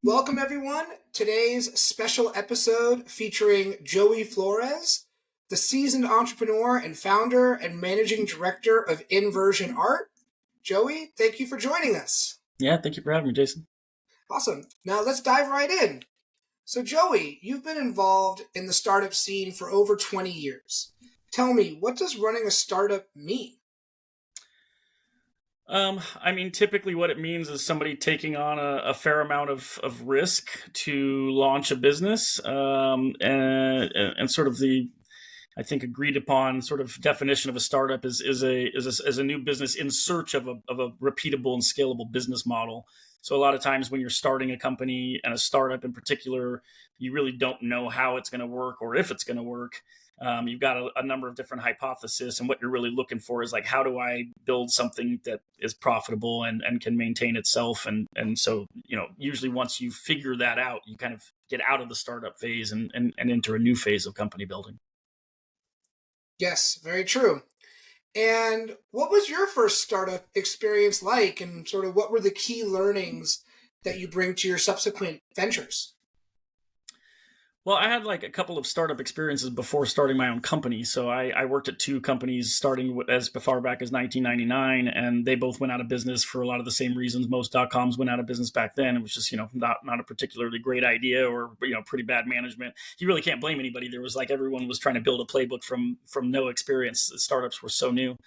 Welcome, everyone. Today's special episode featuring Joey Flores, the seasoned entrepreneur and founder and managing director of Inversion Art. Joey, thank you for joining us. Yeah, thank you for having me, Jason. Awesome. Now let's dive right in. So, Joey, you've been involved in the startup scene for over 20 years. Tell me, what does running a startup mean? Typically what it means is somebody taking on a fair amount of risk to launch a business, and sort of I think, agreed upon sort of definition of a startup is a new business in search of a repeatable and scalable business model. So a lot of times when you're starting a company, and a startup in particular, you really don't know how it's going to work or if it's going to work. You've got a number of different hypotheses, and what you're really looking for is like, how do I build something that is profitable and can maintain itself? And so, usually once you figure that out, you kind of get out of the startup phase and enter a new phase of company building. Yes, very true. And what was your first startup experience like, and sort of what were the key learnings that you bring to your subsequent ventures? Well, I had like a couple of startup experiences before starting my own company. So I worked at two companies starting as far back as 1999, and they both went out of business for a lot of the same reasons most dot-coms went out of business back then. It was just, not a particularly great idea, or, pretty bad management. You really can't blame anybody. There was like everyone was trying to build a playbook from no experience. Startups were so new.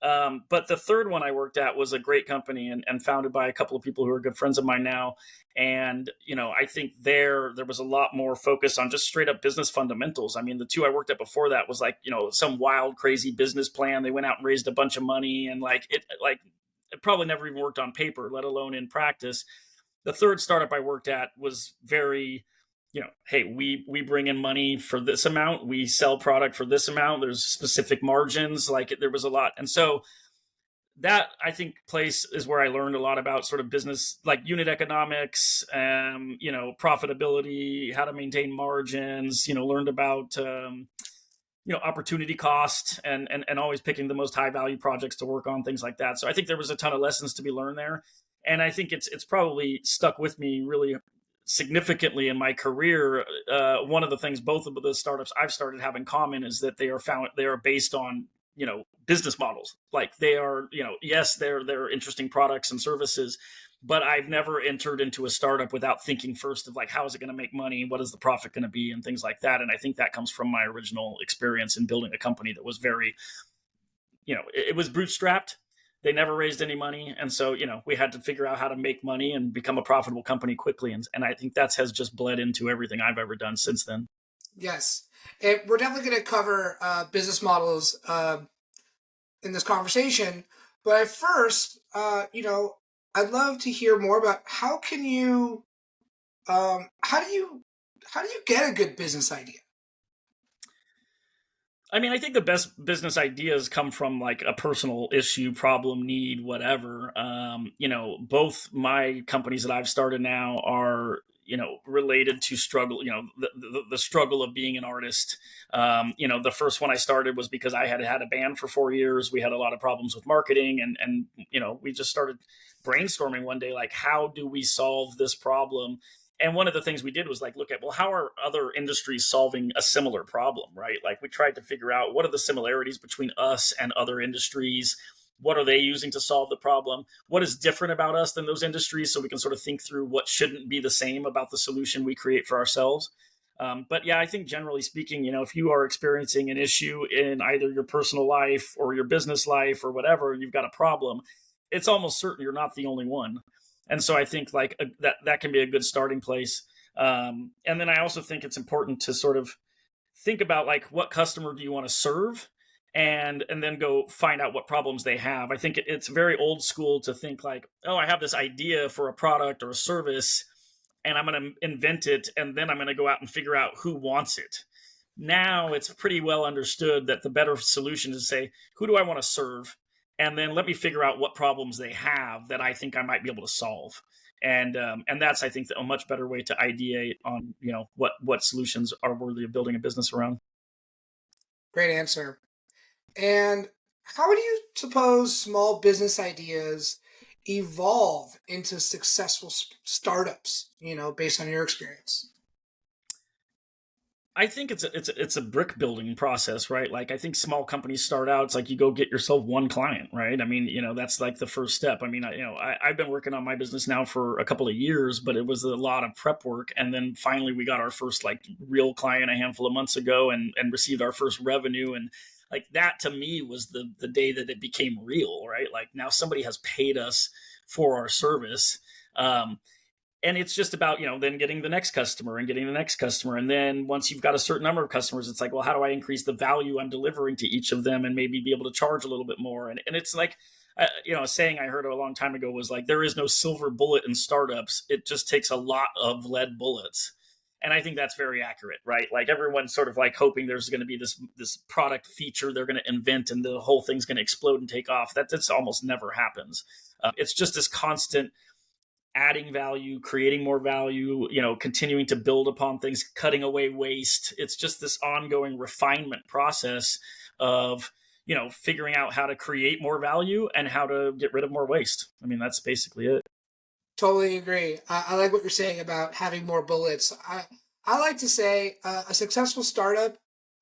But the third one I worked at was a great company, and founded by a couple of people who are good friends of mine now. And, I think there was a lot more focus on just straight up business fundamentals. I mean, the two I worked at before that was like, some wild, crazy business plan. They went out and raised a bunch of money, and it probably never even worked on paper, let alone in practice. The third startup I worked at was very, hey, we bring in money for this amount, we sell product for this amount, there's specific margins. Like, there was a lot. And so that, I think, place is where I learned a lot about sort of business, like unit economics, profitability, how to maintain margins, learned about opportunity cost, and always picking the most high value projects to work on, things like that. So I think there was a ton of lessons to be learned there. And I think it's probably stuck with me really significantly in my career. One of the things both of the startups I've started have in common is that they are based on, business models. Like, they are, yes, they're interesting products and services, but I've never entered into a startup without thinking first of like, how is it going to make money? What is the profit going to be? And things like that. And I think that comes from my original experience in building a company that was very, it was bootstrapped. They never raised any money. And so, we had to figure out how to make money and become a profitable company quickly. And I think that has just bled into everything I've ever done since then. Yes. And we're definitely going to cover business models in this conversation. But at first, I'd love to hear more about how do you get a good business idea? I mean, I think the best business ideas come from like a personal issue, problem, need, whatever. Both my companies that I've started now are, related to struggle, the struggle of being an artist. The first one I started was because I had a band for 4 years. We had a lot of problems with marketing, and we just started brainstorming one day, like, how do we solve this problem? And one of the things we did was like look at, well, how are other industries solving a similar problem, right? Like, we tried to figure out what are the similarities between us and other industries. What are they using to solve the problem? What is different about us than those industries, so we can sort of think through what shouldn't be the same about the solution we create for ourselves. But yeah, I think generally speaking, if you are experiencing an issue in either your personal life or your business life or whatever, and you've got a problem, it's almost certain you're not the only one. And so I think like that can be a good starting place. And then I also think it's important to sort of think about like, what customer do you want to serve, and then go find out what problems they have. I think it's very old school to think like, oh, I have this idea for a product or a service, and I'm going to invent it, and then I'm going to go out and figure out who wants it. Now it's pretty well understood that the better solution is to say, who do I want to serve? And then let me figure out what problems they have that I think I might be able to solve. And that's, I think, a much better way to ideate on, what solutions are worthy of building a business around. Great answer. And how do you suppose small business ideas evolve into successful startups, based on your experience? I think it's a brick building process, right? Like I think small companies start out. It's like you go get yourself one client, right? I mean, that's like the first step. I mean, I've been working on my business now for a couple of years, but it was a lot of prep work, and then finally we got our first like real client a handful of months ago, and received our first revenue, and like that to me was the day that it became real, right? Like now somebody has paid us for our service. And it's just about then getting the next customer and getting the next customer, and then once you've got a certain number of customers, it's like, well, how do I increase the value I'm delivering to each of them and maybe be able to charge a little bit more? And it's like, a saying I heard a long time ago was like, there is no silver bullet in startups, it just takes a lot of lead bullets. And I think that's very accurate, right? Like everyone's sort of like hoping there's going to be this product feature they're going to invent and the whole thing's going to explode and take off. That's almost never happens. It's just this constant adding value, creating more value, continuing to build upon things, cutting away waste. It's just this ongoing refinement process of, figuring out how to create more value and how to get rid of more waste. I mean, that's basically it. Totally agree. I like what you're saying about having more bullets. I like to say a successful startup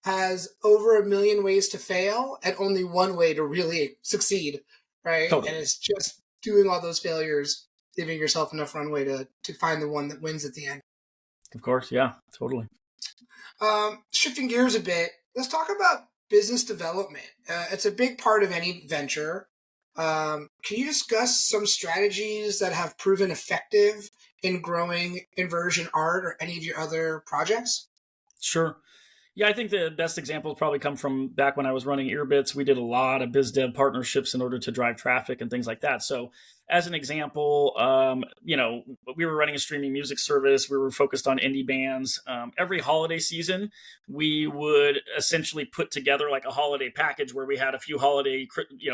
has over a million ways to fail and only one way to really succeed, right? And Totally. it's just doing all those failures, giving yourself enough runway to find the one that wins at the end. Of course. Yeah, totally. Shifting gears a bit, let's talk about business development. It's a big part of any venture. Can you discuss some strategies that have proven effective in growing Inversion Art or any of your other projects? Sure. Yeah, I think the best examples probably come from back when I was running Earbits. We did a lot of biz dev partnerships in order to drive traffic and things like that. So, as an example, we were running a streaming music service. We were focused on indie bands. Every holiday season, we would essentially put together like a holiday package where we had a few holiday,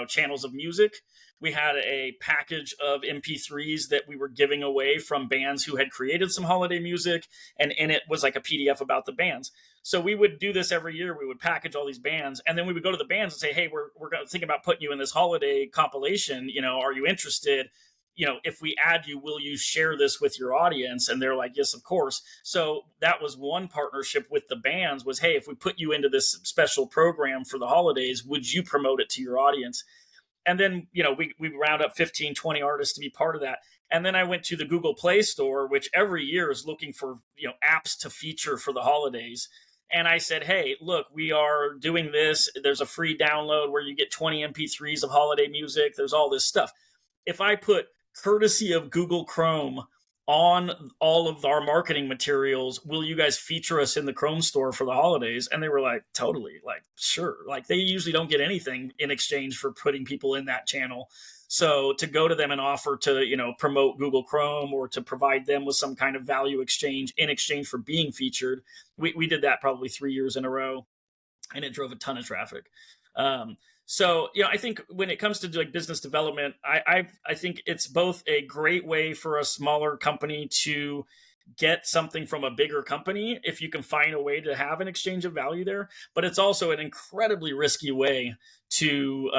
channels of music. We had a package of MP3s that we were giving away from bands who had created some holiday music, and in it was like a PDF about the bands. So we would do this every year. We would package all these bands, and then we would go to the bands and say, "Hey, we're going to think about putting you in this holiday compilation. Are you interested? If we add you, will you share this with your audience?" And they're like, "Yes, of course." So that was one partnership with the bands was, "Hey, if we put you into this special program for the holidays, would you promote it to your audience?" And then, we round up 15, 20 artists to be part of that. And then I went to the Google Play Store, which every year is looking for, apps to feature for the holidays. And I said, "Hey, look, we are doing this. There's a free download where you get 20 MP3s of holiday music. There's all this stuff. If I put courtesy of Google Chrome on all of our marketing materials, will you guys feature us in the Chrome store for the holidays?" And they were like, "Totally, like, sure." Like they usually don't get anything in exchange for putting people in that channel. So to go to them and offer to, promote Google Chrome or to provide them with some kind of value exchange in exchange for being featured, we did that probably 3 years in a row, and it drove a ton of traffic. So I think when it comes to like business development, I think it's both a great way for a smaller company to get something from a bigger company if you can find a way to have an exchange of value there. But it's also an incredibly risky way to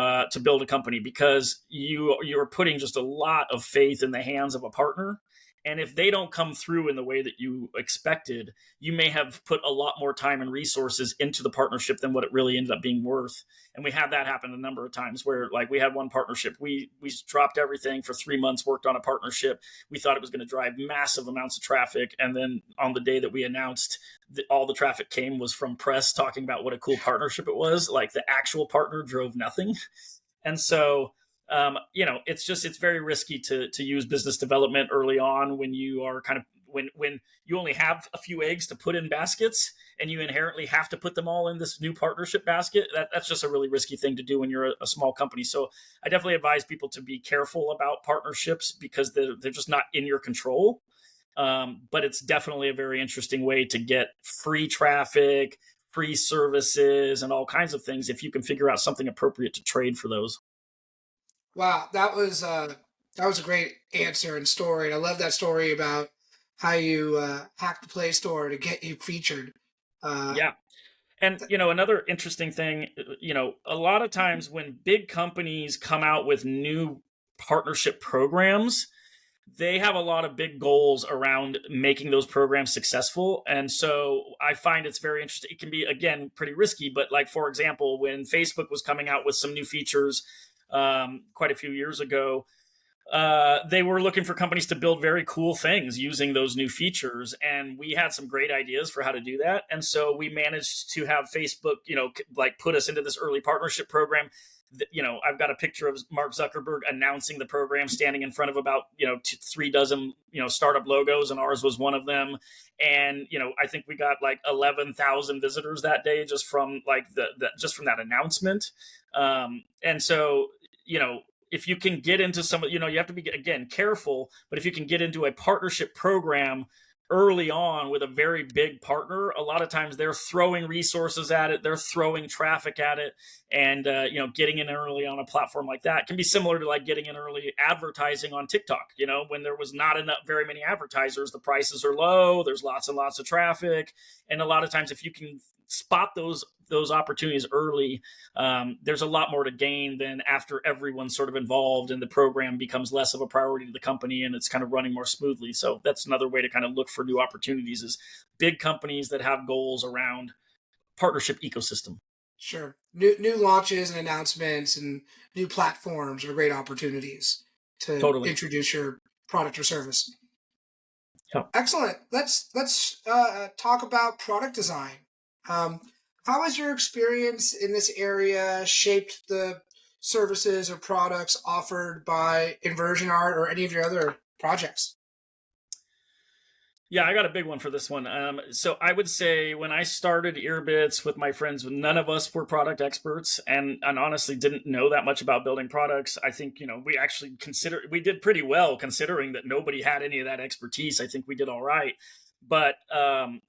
build a company because you're putting just a lot of faith in the hands of a partner. And if they don't come through in the way that you expected, you may have put a lot more time and resources into the partnership than what it really ended up being worth. And we had that happen a number of times where like we had one partnership, we dropped everything for 3 months, worked on a partnership. We thought it was going to drive massive amounts of traffic. And then on the day that we announced that all the traffic came was from press talking about what a cool partnership it was. Like the actual partner drove nothing. And so it's very risky to use business development early on when you are kind of when you only have a few eggs to put in baskets and you inherently have to put them all in this new partnership basket. That's just a really risky thing to do when you're a small company. So I definitely advise people to be careful about partnerships because they're just not in your control. But it's definitely a very interesting way to get free traffic, free services, and all kinds of things if you can figure out something appropriate to trade for those. Wow, that was a great answer and story. And I love that story about how you hacked the Play Store to get you featured. Uh, Yeah. And another interesting thing, a lot of times when big companies come out with new partnership programs, they have a lot of big goals around making those programs successful. And so I find it's very interesting. It can be, again, pretty risky, but like, for example, when Facebook was coming out with some new features quite a few years ago, they were looking for companies to build very cool things using those new features. And we had some great ideas for how to do that. And so we managed to have Facebook, like put us into this early partnership program. I've got a picture of Mark Zuckerberg announcing the program, standing in front of about, 3 dozen, startup logos, and ours was one of them. And, I think we got like 11,000 visitors that day just from like just from that announcement. And so, if you can get into some, you have to be, again, careful, but if you can get into a partnership program early on with a very big partner, a lot of times they're throwing resources at it, they're throwing traffic at it. And, getting in early on a platform like that can be similar to like getting in early advertising on TikTok. When there was not very many advertisers, the prices are low, there's lots and lots of traffic. And a lot of times if you can spot those opportunities early, there's a lot more to gain than after everyone's sort of involved and the program becomes less of a priority to the company and it's kind of running more smoothly. So that's another way to kind of look for new opportunities, is big companies that have goals around partnership ecosystem. Sure. New launches and announcements and new platforms are great opportunities to Totally. introduce your product or service. Yeah. Excellent. Let's talk about product design. How has your experience in this area shaped the services or products offered by Inversion Art or any of your other projects? Yeah, I got a big one for this one. So I would say when I started Earbits with my friends, none of us were product experts and honestly didn't know that much about building products. I think, we actually we did pretty well considering that nobody had any of that expertise. I think we did all right. But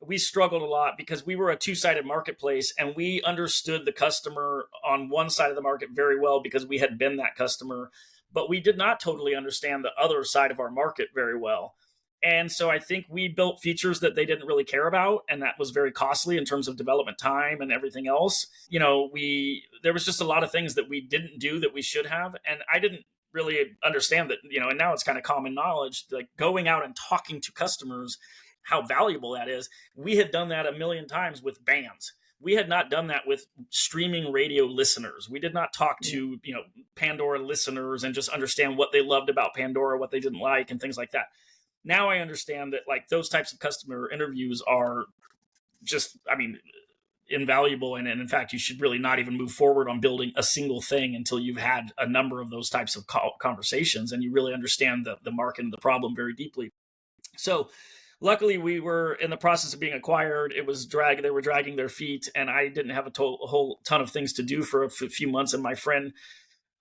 we struggled a lot because we were a two-sided marketplace and we understood the customer on one side of the market very well because we had been that customer, but we did not totally understand the other side of our market very well. And so I think we built features that they didn't really care about, and that was very costly in terms of development time and everything else. There was just a lot of things that we didn't do that we should have, and I didn't really understand that, and now it's kind of common knowledge, like going out and talking to customers, how valuable that is. We had done that a million times with bands. We had not done that with streaming radio listeners. We did not talk to, Pandora listeners and just understand what they loved about Pandora, what they didn't like, and things like that. Now I understand that like those types of customer interviews are just, invaluable. And in fact, you should really not even move forward on building a single thing until you've had a number of those types of conversations and you really understand the market and the problem very deeply. So luckily we were in the process of being acquired. They were dragging their feet and I didn't have a whole ton of things to do for a few months. And my friend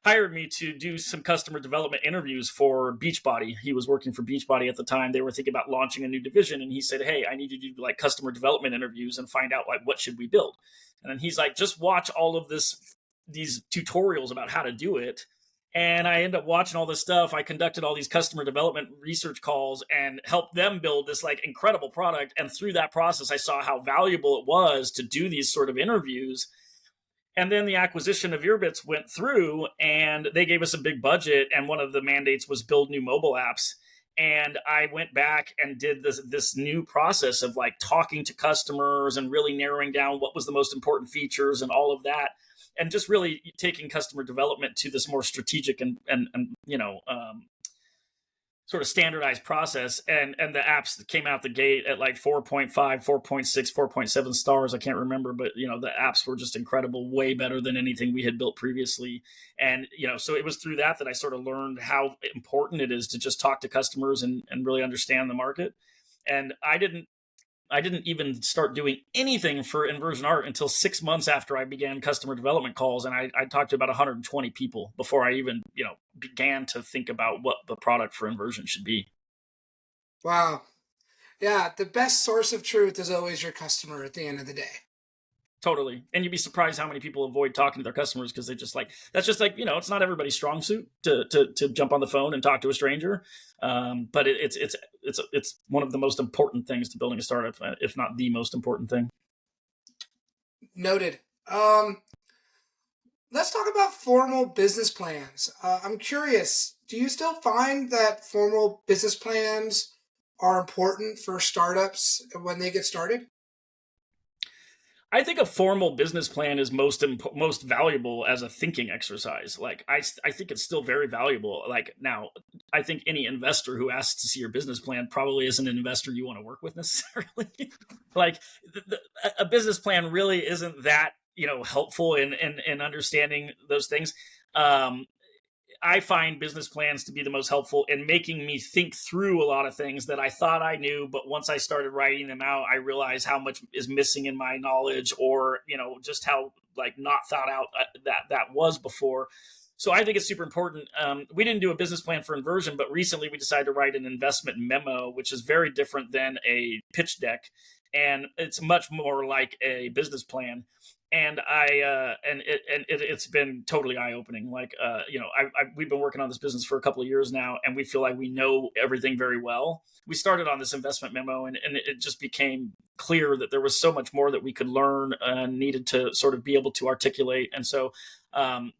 hired me to do some customer development interviews for Beachbody. He was working for Beachbody at the time. They were thinking about launching a new division. And he said, hey, I need to do like customer development interviews and find out like what should we build. And then he's like, just watch all of these tutorials about how to do it. And I ended up watching all this stuff. I conducted all these customer development research calls and helped them build this like incredible product. And through that process, I saw how valuable it was to do these sort of interviews. And then the acquisition of Earbits went through and they gave us a big budget. And one of the mandates was build new mobile apps. And I went back and did this new process of like talking to customers and really narrowing down what was the most important features and all of that. And just really taking customer development to this more strategic and sort of standardized process. And the apps that came out the gate at like 4.5, 4.6, 4.7 stars. I can't remember, but the apps were just incredible, way better than anything we had built previously. And, so it was through that I sort of learned how important it is to just talk to customers and really understand the market. And I didn't even start doing anything for Inversion Art until 6 months after I began customer development calls. And I talked to about 120 people before I even, began to think about what the product for Inversion should be. Wow. Yeah, the best source of truth is always your customer at the end of the day. Totally. And you'd be surprised how many people avoid talking to their customers because that's just like, it's not everybody's strong suit to jump on the phone and talk to a stranger. But it's one of the most important things to building a startup, if not the most important thing. Noted. Let's talk about formal business plans. I'm curious, do you still find that formal business plans are important for startups when they get started? I think a formal business plan is most valuable as a thinking exercise. Like I think it's still very valuable. Like now, I think any investor who asks to see your business plan probably isn't an investor you want to work with necessarily. Like a business plan really isn't that helpful in understanding those things. Um, I find business plans to be the most helpful in making me think through a lot of things that I thought I knew, but once I started writing them out, I realized how much is missing in my knowledge, or just how like not thought out that was before. So I think it's super important. We didn't do a business plan for Inversion, but recently we decided to write an investment memo, which is very different than a pitch deck, and it's much more like a business plan. And it's been totally eye opening. Like we've been working on this business for a couple of years now, and we feel like we know everything very well. We started on this investment memo, and it just became clear that there was so much more that we could learn and needed to sort of be able to articulate. And so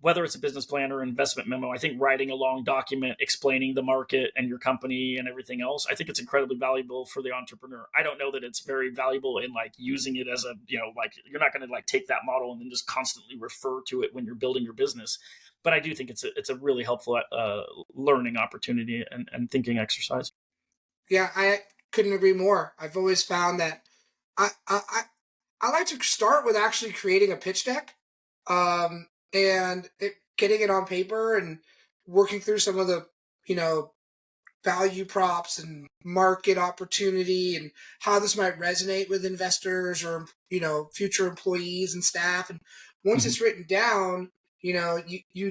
whether it's a business plan or investment memo, I think writing a long document explaining the market and your company and everything else, I think it's incredibly valuable for the entrepreneur. I don't know that it's very valuable in like using it as a, like you're not going to like take that model and then just constantly refer to it when you're building your business. But I do think it's a really helpful learning opportunity and thinking exercise. Yeah, I couldn't agree more. I've always found that I I, I I like to start with actually creating a pitch deck, and getting it on paper and working through some of the you know value props and market opportunity and how this might resonate with investors or future employees and staff. And once Mhm. it's written down, you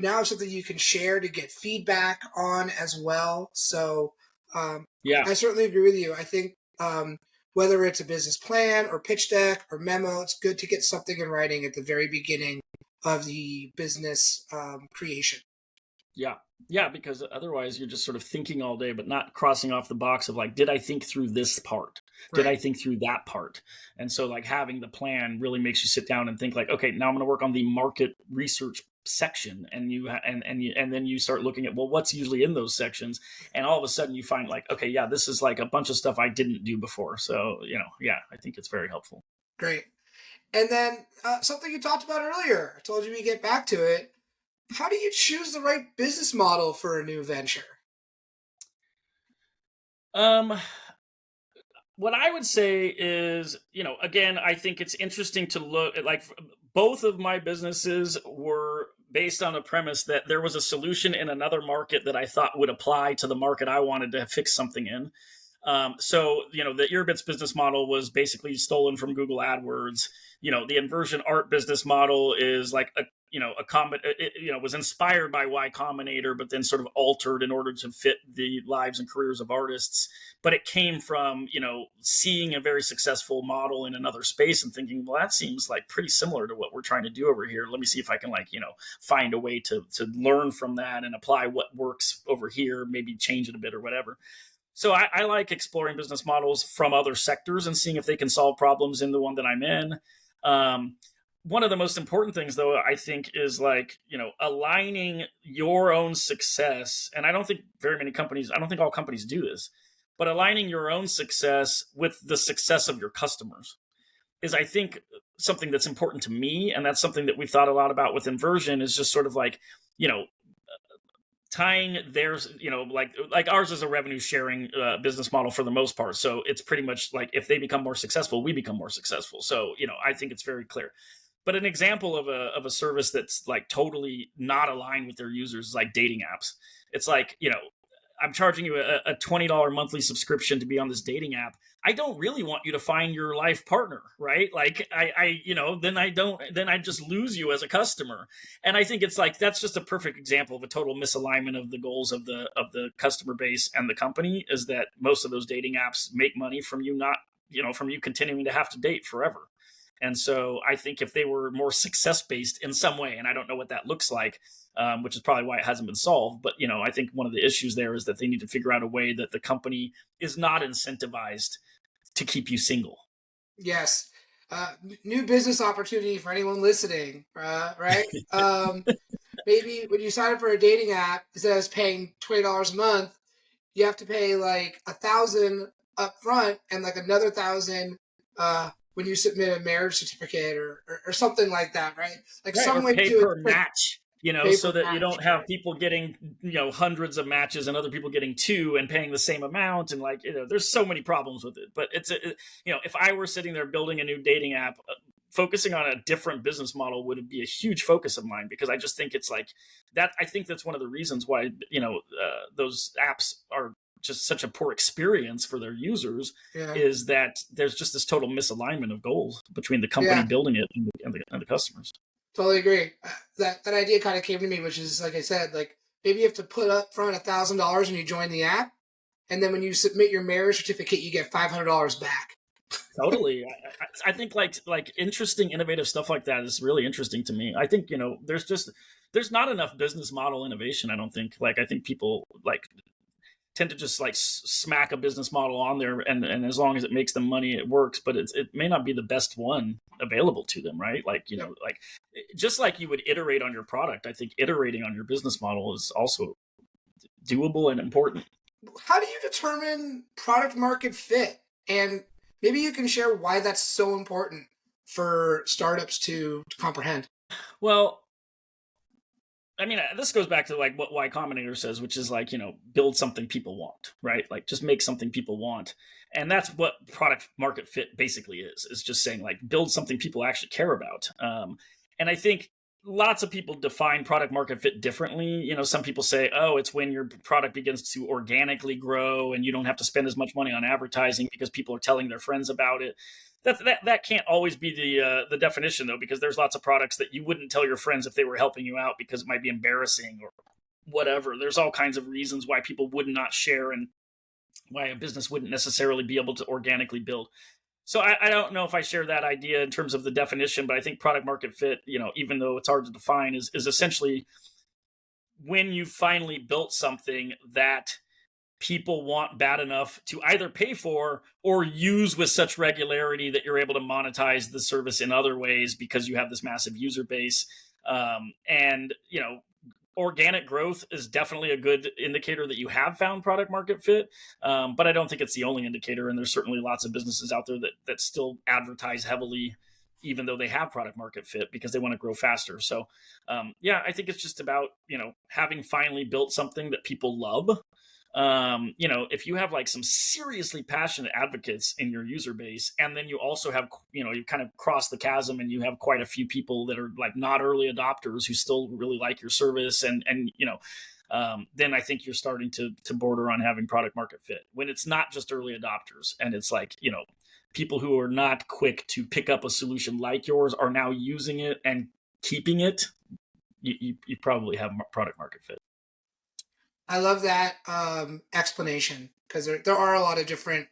now have something you can share to get feedback on as well. So um, Yeah. I certainly agree with you. I think whether it's a business plan or pitch deck or memo, it's good to get something in writing at the very beginning of the business creation. Yeah. Yeah, because otherwise you're just sort of thinking all day, but not crossing off the box of like, did I think through this part? Did Right. I think through that part? And so, like, having the plan really makes you sit down and think, like, okay, now I'm going to work on the market research section. And and then you start looking at, well, what's usually in those sections? And all of a sudden you find, like, okay, yeah, this is like a bunch of stuff I didn't do before. So, yeah, I think it's very helpful. Great. And then something you talked about earlier, I told you we get back to it. How do you choose the right business model for a new venture? Um, what I would say is, again, I think it's interesting to look at like both of my businesses were based on a premise that there was a solution in another market that I thought would apply to the market I wanted to fix something in. So, the Earbits business model was basically stolen from Google AdWords. The Inversion Art business model is like was inspired by Y Combinator, but then sort of altered in order to fit the lives and careers of artists. But it came from, seeing a very successful model in another space and thinking, well, that seems like pretty similar to what we're trying to do over here. Let me see if I can find a way to learn from that and apply what works over here, maybe change it a bit or whatever. So I like exploring business models from other sectors and seeing if they can solve problems in the one that I'm in. Um, One of the most important things, though, I think, is like, aligning your own success. And I don't think all companies do this, but aligning your own success with the success of your customers is, I think, something that's important to me. And that's something that we've thought a lot about with Inversion, is just sort of like, you know, tying theirs, like ours is a revenue sharing business model for the most part. So it's pretty much like if they become more successful, we become more successful. So, I think it's very clear. But an example of a service that's like totally not aligned with their users is like dating apps. It's like, I'm charging you a $20 monthly subscription to be on this dating app. I don't really want you to find your life partner, right? Like then then I just lose you as a customer. And I think it's like, that's just a perfect example of a total misalignment of the goals of the customer base and the company, is that most of those dating apps make money from you not, from you continuing to have to date forever. And so I think if they were more success based in some way, and I don't know what that looks like, which is probably why it hasn't been solved. But I think one of the issues there is that they need to figure out a way that the company is not incentivized to keep you single. Yes. New business opportunity for anyone listening, right? Maybe when you sign up for a dating app, instead of paying $20 a month, you have to pay like 1,000 up front and like another 1,000 when you submit a marriage certificate or something like that, right? Like Right, some or way pay to per match, pay so per that you match. don't have people getting, hundreds of matches and other people getting two and paying the same amount. And like, there's so many problems with it. But if I were sitting there building a new dating app, focusing on a different business model would be a huge focus of mine, because I just think it's like that. I think that's one of the reasons why, those apps are just such a poor experience for their users, Yeah, is that there's just this total misalignment of goals between the company yeah, building it and the customers. totally agree. That idea kind of came to me, which is like I said, like maybe you have to put up front $1,000 when you join the app, and then when you submit your marriage certificate, you get $500 back. Totally. I think like interesting, innovative stuff like that is really interesting to me. I think, there's not enough business model innovation. I don't think. Like, I think people like tend to just like smack a business model on there, and as long as it makes them money, it works. But it may not be the best one available to them, right? Like, Yep. like just like you would iterate on your product, I think iterating on your business model is also doable and important. How do you determine product market fit? And maybe you can share why that's so important for startups to comprehend. Well, I mean, this goes back to like what Y Combinator says, which is like, build something people want, right? Like, just make something people want. And that's what product market fit basically is just saying like, build something people actually care about. And I think lots of people define product market fit differently. Some people say, oh, it's when your product begins to organically grow and you don't have to spend as much money on advertising because people are telling their friends about it. That can't always be the definition, though, because there's lots of products that you wouldn't tell your friends if they were helping you out because it might be embarrassing or whatever. There's all kinds of reasons why people would not share and why a business wouldn't necessarily be able to organically build. So I don't know if I share that idea in terms of the definition, but I think product market fit, even though it's hard to define, is essentially when you finally built something that people want bad enough to either pay for or use with such regularity that you're able to monetize the service in other ways because you have this massive user base. And organic growth is definitely a good indicator that you have found product market fit. But I don't think it's the only indicator. And there's certainly lots of businesses out there that still advertise heavily, even though they have product market fit, because they want to grow faster. So I think it's just about, having finally built something that people love. If you have like some seriously passionate advocates in your user base, and then you also have, you kind of cross the chasm and you have quite a few people that are like not early adopters who still really like your service, and then I think you're starting to border on having product market fit. When it's not just early adopters and it's like, people who are not quick to pick up a solution like yours are now using it and keeping it, you probably have product market fit. I love that explanation because there are a lot of different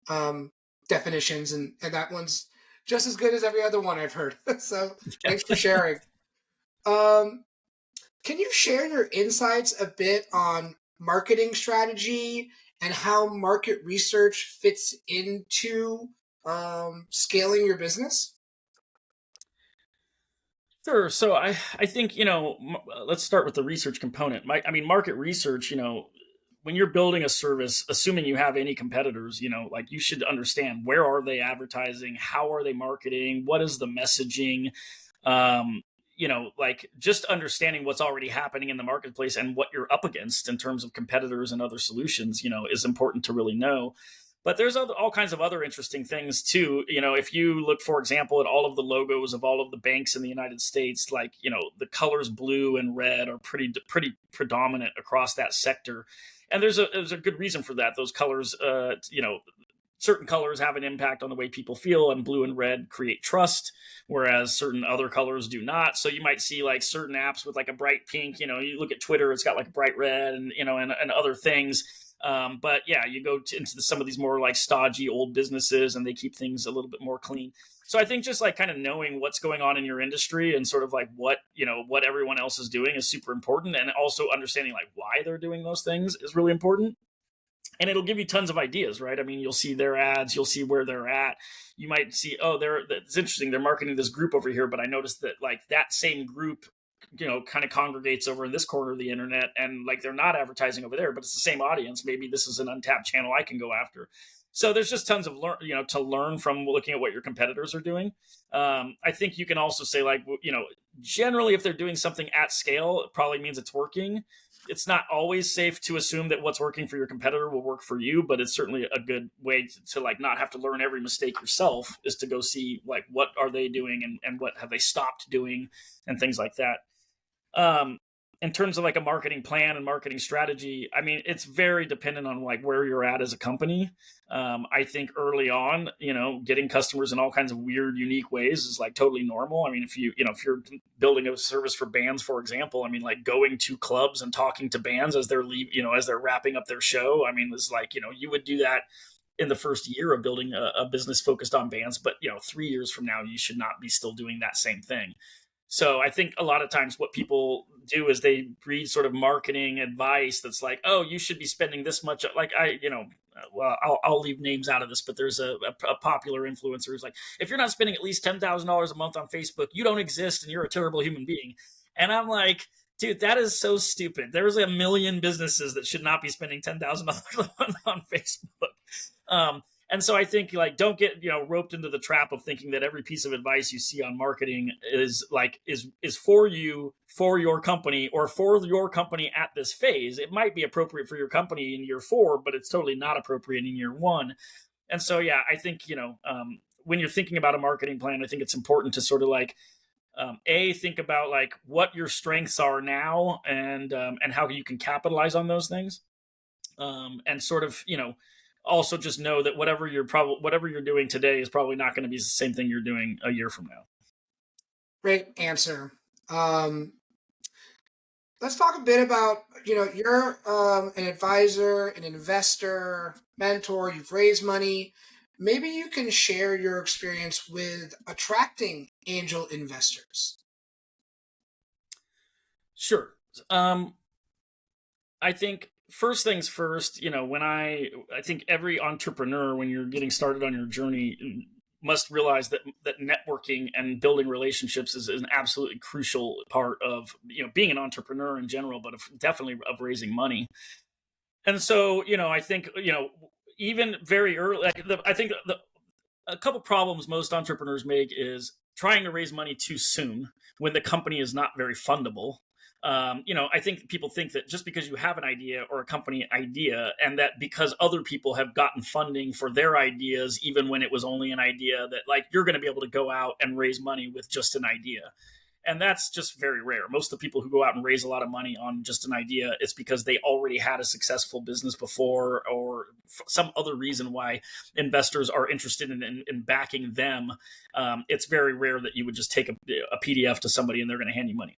um, definitions, and that one's just as good as every other one I've heard. So thanks for sharing. Um, can you share your insights a bit on marketing strategy and how market research fits into scaling your business? Sure. So I think, let's start with the research component. Market research, when you're building a service, assuming you have any competitors, like, you should understand, where are they advertising? How are they marketing? What is the messaging? Like, just understanding what's already happening in the marketplace and what you're up against in terms of competitors and other solutions, is important to really know. But there's all kinds of other interesting things too. If you look, for example, at all of the logos of all of the banks in the United States, like, the colors blue and red are pretty predominant across that sector. And there's a good reason for that. Those colors, certain colors have an impact on the way people feel, and blue and red create trust, whereas certain other colors do not. So you might see like certain apps with like a bright pink. You look at Twitter, it's got like a bright red, and and other things. But yeah, you go into some of these more like stodgy old businesses, and they keep things a little bit more clean. So I think just like kind of knowing what's going on in your industry and sort of like what everyone else is doing is super important, and also understanding like why they're doing those things is really important. and it'll give you tons of ideas, right? I mean, you'll see their ads, you'll see where they're at. You might see, oh, it's interesting. They're marketing this group over here, but I noticed that like that same group, kind of congregates over in this corner of the internet, and like they're not advertising over there, but it's the same audience. Maybe this is an untapped channel I can go after. So there's just tons of to learn from looking at what your competitors are doing. I think you can also say like, generally if they're doing something at scale, it probably means it's working. It's not always safe to assume that what's working for your competitor will work for you, but it's certainly a good way to like not have to learn every mistake yourself, is to go see like what are they doing and what have they stopped doing and things like that. In terms of like a marketing plan and marketing strategy, I mean, it's very dependent on like where you're at as a company. I think early on, getting customers in all kinds of weird, unique ways is like totally normal. I mean, if you're building a service for bands, for example, I mean, like going to clubs and talking to bands as they're as they're wrapping up their show. I mean, it's like, you would do that in the first year of building a business focused on bands, but 3 years from now, you should not be still doing that same thing. So I think a lot of times what people do is they read sort of marketing advice that's like, oh, you should be spending this much. Like well, I'll leave names out of this, but there's a popular influencer who's like, if you're not spending at least $10,000 a month on Facebook, you don't exist and you're a terrible human being. And I'm like, dude, that is so stupid. There's a million businesses that should not be spending $10,000 a month on Facebook. And so I think like don't get roped into the trap of thinking that every piece of advice you see on marketing is for you, for your company, or for your company at this phase. It might be appropriate for your company in year 4, but it's totally not appropriate in year 1. And so yeah, I think when you're thinking about a marketing plan, I think it's important to sort of like think about like what your strengths are now and how you can capitalize on those things, and sort of also just know that whatever you're doing today is probably not going to be the same thing you're doing a year from now. Great answer. Let's talk a bit about, you're an advisor, an investor, mentor, you've raised money. Maybe you can share your experience with attracting angel investors. Sure. I think first things first, when I think every entrepreneur, when you're getting started on your journey, must realize that networking and building relationships is an absolutely crucial part of being an entrepreneur in general, but definitely of raising money. And so I think even very early, I think a couple problems most entrepreneurs make is trying to raise money too soon when the company is not very fundable. I think people think that just because you have an idea or a company idea, and that because other people have gotten funding for their ideas, even when it was only an idea, that like you're going to be able to go out and raise money with just an idea. And that's just very rare. Most of the people who go out and raise a lot of money on just an idea, it's because they already had a successful business before, or some other reason why investors are interested in backing them. It's very rare that you would just take a PDF to somebody and they're going to hand you money.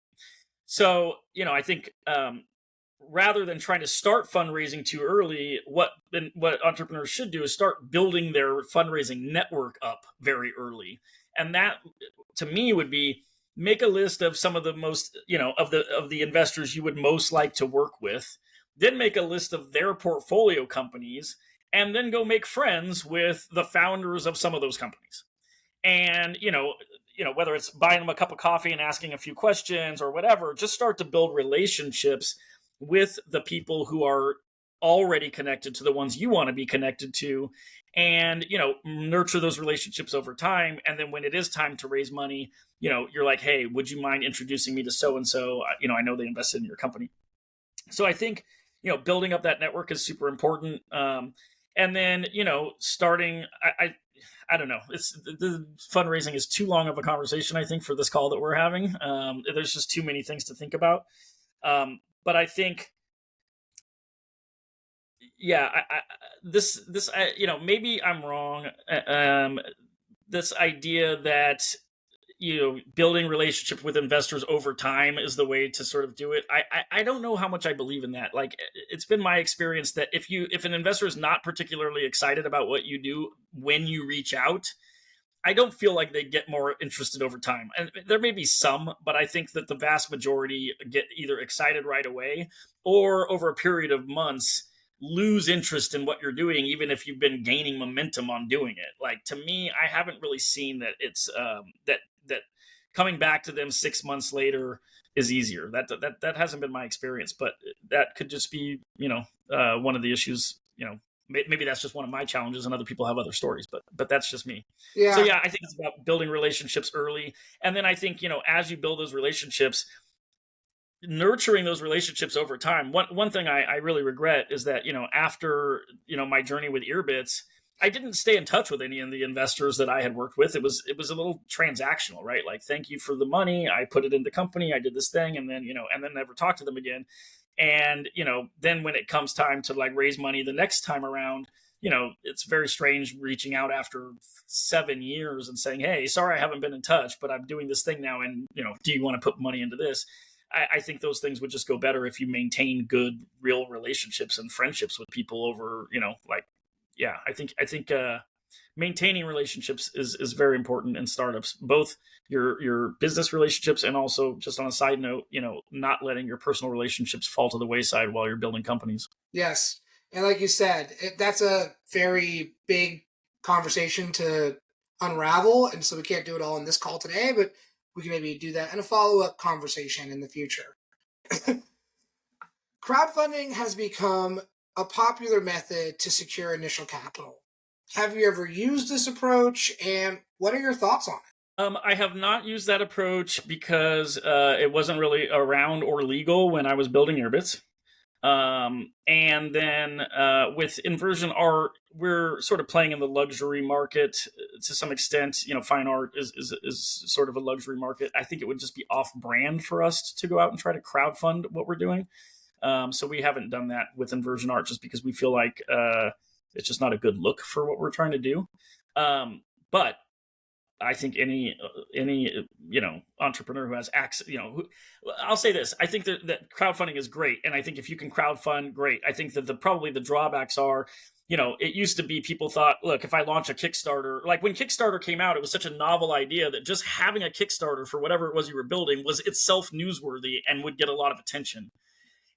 So, I think rather than trying to start fundraising too early, what entrepreneurs should do is start building their fundraising network up very early. And that, to me, would be make a list of some of the most, of the investors you would most like to work with, then make a list of their portfolio companies, and then go make friends with the founders of some of those companies. And, whether it's buying them a cup of coffee and asking a few questions or whatever, just start to build relationships with the people who are already connected to the ones you want to be connected to, and, nurture those relationships over time. And then when it is time to raise money, you're like, hey, would you mind introducing me to so-and-so? I know they invested in your company. So I think, building up that network is super important. And then, starting, I don't know. The fundraising is too long of a conversation, I think, for this call that we're having. There's just too many things to think about. But I think, yeah, maybe I'm wrong. This idea that building relationship with investors over time is the way to sort of do it. I don't know how much I believe in that. Like, it's been my experience that if an investor is not particularly excited about what you do when you reach out, I don't feel like they get more interested over time. And there may be some, but I think that the vast majority get either excited right away, or over a period of months, lose interest in what you're doing, even if you've been gaining momentum on doing it. Like, to me, I haven't really seen that it's that coming back to them 6 months later is easier. That hasn't been my experience, but that could just be, one of the issues. Maybe that's just one of my challenges, and other people have other stories, but that's just me. So Yeah. yeah, I think it's about building relationships early, and then I think, as you build those relationships, nurturing those relationships over time. One thing I really regret is that, after, my journey with Earbits, I didn't stay in touch with any of the investors that I had worked with. It was a little transactional, right? Like, thank you for the money. I put it in the company. I did this thing, and then, and then never talked to them again. And, then when it comes time to like raise money the next time around, it's very strange reaching out after 7 years and saying, hey, sorry, I haven't been in touch, but I'm doing this thing now. And, do you want to put money into this? I think those things would just go better if you maintain good, real relationships and friendships with people over, yeah, I think maintaining relationships is very important in startups, both your business relationships, and also, just on a side note, not letting your personal relationships fall to the wayside while you're building companies. Yes. And like you said, that's a very big conversation to unravel. And so we can't do it all in this call today, but we can maybe do that in a follow up conversation in the future. Crowdfunding has become a popular method to secure initial capital. Have you ever used this approach, and what are your thoughts on it? I have not used that approach because it wasn't really around or legal when I was building Earbits. And then with Inversion Art, we're sort of playing in the luxury market to some extent. Fine art is sort of a luxury market. I think it would just be off brand for us to go out and try to crowdfund what we're doing. So we haven't done that with Inversion Art, just because we feel like it's just not a good look for what we're trying to do. But I think any entrepreneur who has access, I'll say this: I think that crowdfunding is great, and I think if you can crowdfund, great. I think that probably the drawbacks are, it used to be people thought, look, if I launch a Kickstarter, like when Kickstarter came out, it was such a novel idea that just having a Kickstarter for whatever it was you were building was itself newsworthy and would get a lot of attention.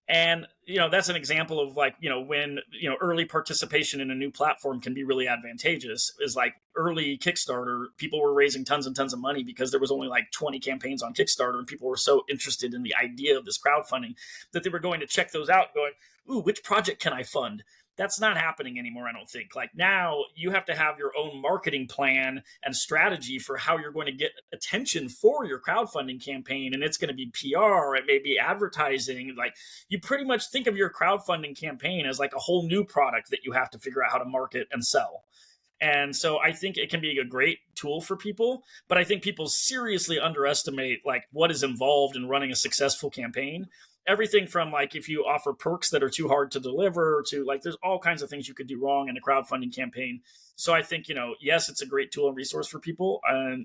And, that's an example of like, when, early participation in a new platform can be really advantageous. Is like early Kickstarter, people were raising tons and tons of money because there was only like 20 campaigns on Kickstarter, and people were so interested in the idea of this crowdfunding that they were going to check those out going, ooh, which project can I fund? That's not happening anymore, I don't think. Like, now you have to have your own marketing plan and strategy for how you're going to get attention for your crowdfunding campaign. And it's going to be PR, it may be advertising. Like, you pretty much think of your crowdfunding campaign as like a whole new product that you have to figure out how to market and sell. And so I think it can be a great tool for people, but I think people seriously underestimate like what is involved in running a successful campaign. Everything from like, if you offer perks that are too hard to deliver, to like, there's all kinds of things you could do wrong in a crowdfunding campaign. So I think, yes, it's a great tool and resource for people. And,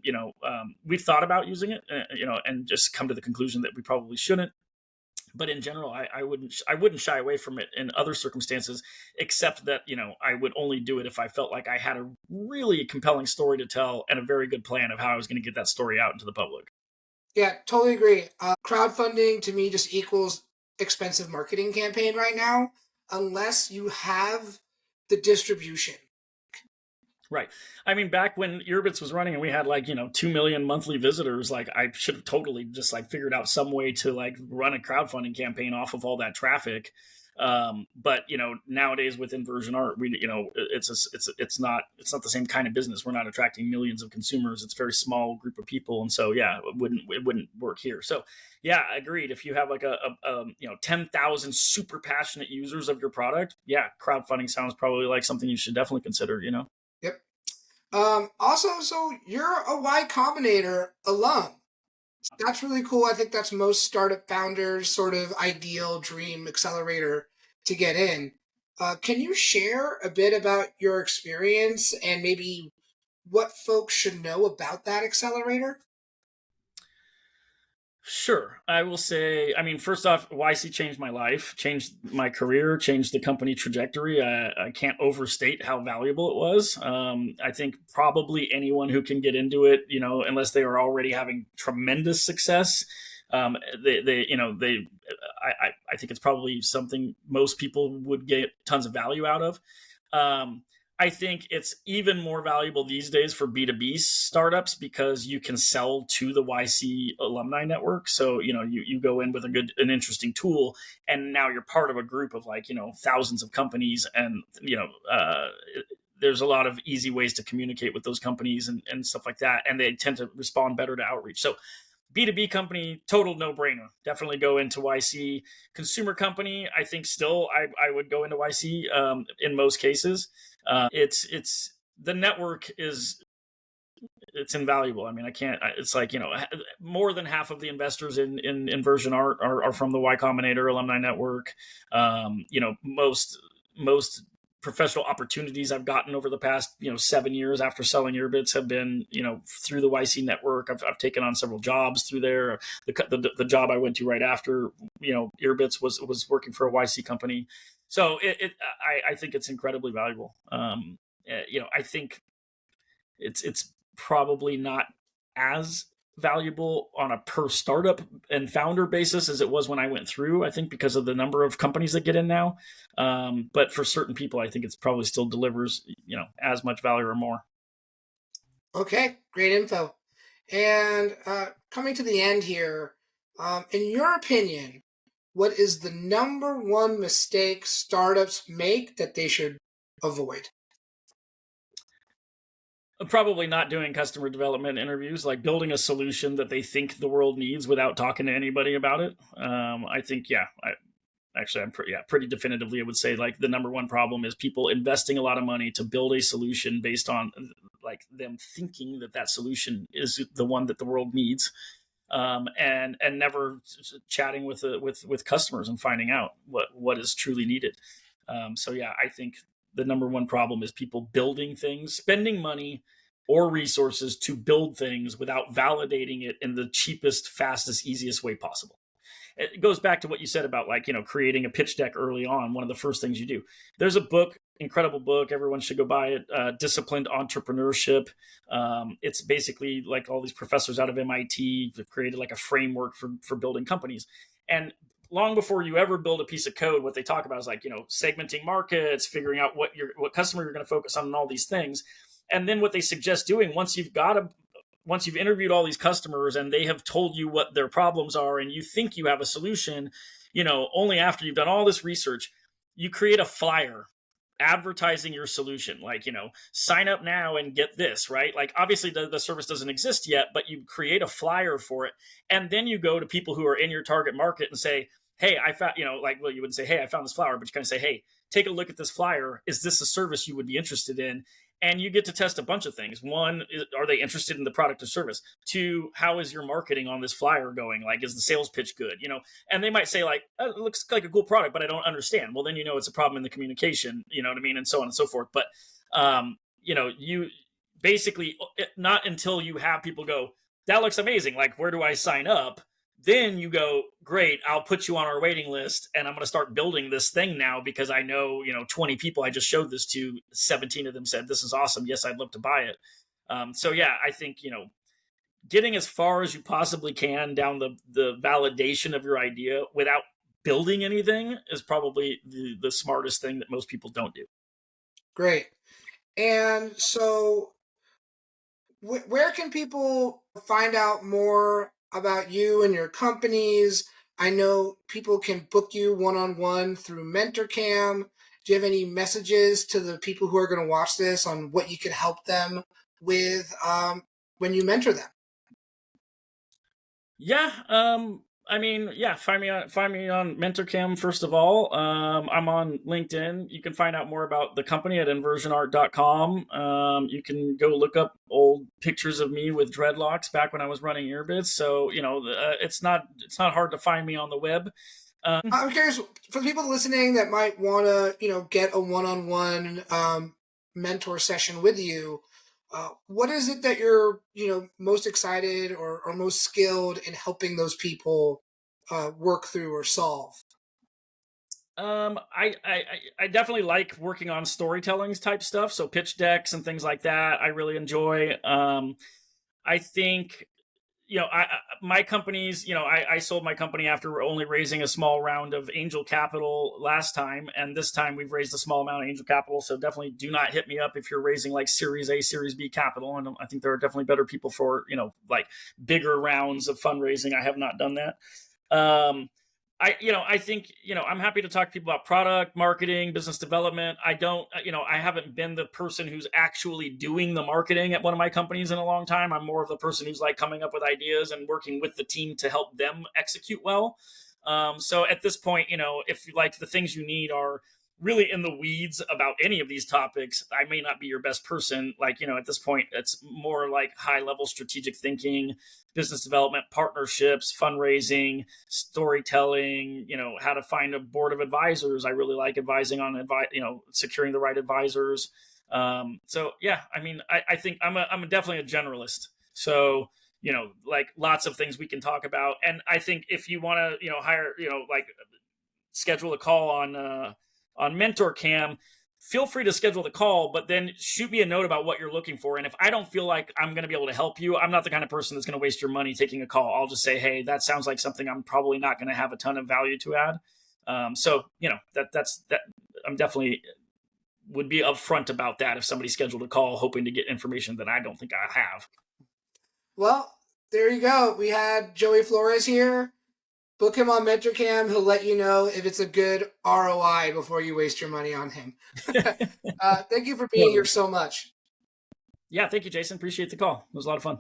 we've thought about using it, and just come to the conclusion that we probably shouldn't. But in general, I wouldn't shy away from it in other circumstances, except that, I would only do it if I felt like I had a really compelling story to tell and a very good plan of how I was going to get that story out into the public. Yeah, totally agree. Crowdfunding to me just equals expensive marketing campaign right now, unless you have the distribution. Right. I mean, back when Earbits was running and we had like, 2 million monthly visitors, like I should have totally just like figured out some way to like run a crowdfunding campaign off of all that traffic. But nowadays with Inversion Art, we, it's not the same kind of business. We're not attracting millions of consumers. It's a very small group of people. And so, yeah, it wouldn't work here. So yeah, agreed. If you have like a 10,000 super passionate users of your product, yeah, crowdfunding sounds probably like something you should definitely consider, Yep. Also, so you're a Y Combinator alum. That's really cool. I think that's most startup founders' sort of ideal dream accelerator to get in. Can you share a bit about your experience and maybe what folks should know about that accelerator? Sure. I will say, I mean, first off, YC changed my life, changed my career, changed the company trajectory. I can't overstate how valuable it was. I think probably anyone who can get into it, unless they are already having tremendous success, I think it's probably something most people would get tons of value out of. I think it's even more valuable these days for B2B startups because you can sell to the YC alumni network. So, you go in with an interesting tool, and now you're part of a group of thousands of companies. And, there's a lot of easy ways to communicate with those companies and stuff like that. And they tend to respond better to outreach. So B2B company, total no-brainer. Definitely go into YC. Consumer company, I think still I would go into YC in most cases. It's the network it's invaluable. I mean, it's like, more than half of the investors in Inversion Art are from the Y Combinator alumni network. Most professional opportunities I've gotten over the past 7 years after selling earbits have been through the YC network. I've taken on several jobs through there. The job I went to right after earbits was working for a YC company. So I think it's incredibly valuable. I think it's probably not as valuable on a per startup and founder basis as it was when I went through, I think, because of the number of companies that get in now. But for certain people, I think it's probably still delivers, as much value or more. Okay, great info. And coming to the end here, in your opinion, what is the number one mistake startups make that they should avoid? Probably not doing customer development interviews, like building a solution that they think the world needs without talking to anybody about it. I think, I'm pretty definitively, I would say, like, the number one problem is people investing a lot of money to build a solution based on like them thinking that solution is the one that the world needs. And never chatting with customers and finding out what is truly needed. I think the number one problem is people building things, spending money or resources to build things without validating it in the cheapest, fastest, easiest way possible. It goes back to what you said about creating a pitch deck early on. One of the first things you do. There's a book, incredible book. Everyone should go buy it. Disciplined Entrepreneurship. It's basically like all these professors out of MIT have created like a framework for building companies. And long before you ever build a piece of code, what they talk about is segmenting markets, figuring out what customer you're going to focus on, and all these things. And then what they suggest doing once you've interviewed all these customers and they have told you what their problems are and you think you have a solution, only after you've done all this research, you create a flyer advertising your solution, sign up now and get this, right? Like, obviously the service doesn't exist yet, but you create a flyer for it. And then you go to people who are in your target market and say, hey, I found, you wouldn't say, hey, I found this flower, but you kind of say, hey, take a look at this flyer. Is this a service you would be interested in? And you get to test a bunch of things. One, are they interested in the product or service? Two, how is your marketing on this flyer going? Like, is the sales pitch good? And they might say it looks like a cool product, but I don't understand. Well, then it's a problem in the communication, you know what I mean? And so on and so forth. But, you basically, not until you have people go, that looks amazing. Like, where do I sign up? Then you go, great, I'll put you on our waiting list and I'm going to start building this thing now because I know, 20 people I just showed this to, 17 of them said, this is awesome. Yes, I'd love to buy it. I think, getting as far as you possibly can down the validation of your idea without building anything is probably the smartest thing that most people don't do. Great. And so where can people find out more about you and your companies? I know people can book you one-on-one through MentorCam. Do you have any messages to the people who are going to watch this on what you can help them with when you mentor them? Yeah. Find me on MentorCam first of all. I'm on LinkedIn. You can find out more about the company at inversionart.com. You can go look up old pictures of me with dreadlocks back when I was running earbits. So it's not hard to find me on the web. I'm curious, for the people listening that might want to get a one-on-one mentor session with you. What is it that you're, most excited or most skilled in helping those people work through or solve? I definitely like working on storytelling type stuff. So pitch decks and things like that, I really enjoy. I think, my companies, I sold my company after only raising a small round of angel capital last time. And this time we've raised a small amount of angel capital. So definitely do not hit me up if you're raising like Series A, Series B capital. And I think there are definitely better people for, like bigger rounds of fundraising. I have not done that. I think, I'm happy to talk to people about product, marketing, business development. I haven't been the person who's actually doing the marketing at one of my companies in a long time. I'm more of the person who's like coming up with ideas and working with the team to help them execute well. So at this point, if like the things you need are really in the weeds about any of these topics, I may not be your best person. Like, at this point, it's more like high level strategic thinking, business development, partnerships, fundraising, storytelling, how to find a board of advisors. I really like advising on, securing the right advisors. So yeah, I think I'm definitely a generalist. So, like lots of things we can talk about. And I think if you want to, hire, like schedule a call on MentorCam, feel free to schedule the call, but then shoot me a note about what you're looking for. And if I don't feel like I'm going to be able to help you, I'm not the kind of person that's going to waste your money taking a call. I'll just say, hey, that sounds like something I'm probably not going to have a ton of value to add. So, that's I'm definitely would be upfront about that if somebody scheduled a call hoping to get information that I don't think I have. Well, there you go. We had Joey Flores here. Book him on MentorCam. He'll let you know if it's a good ROI before you waste your money on him. Thank you for being here so much. Yeah, thank you, Jason. Appreciate the call. It was a lot of fun.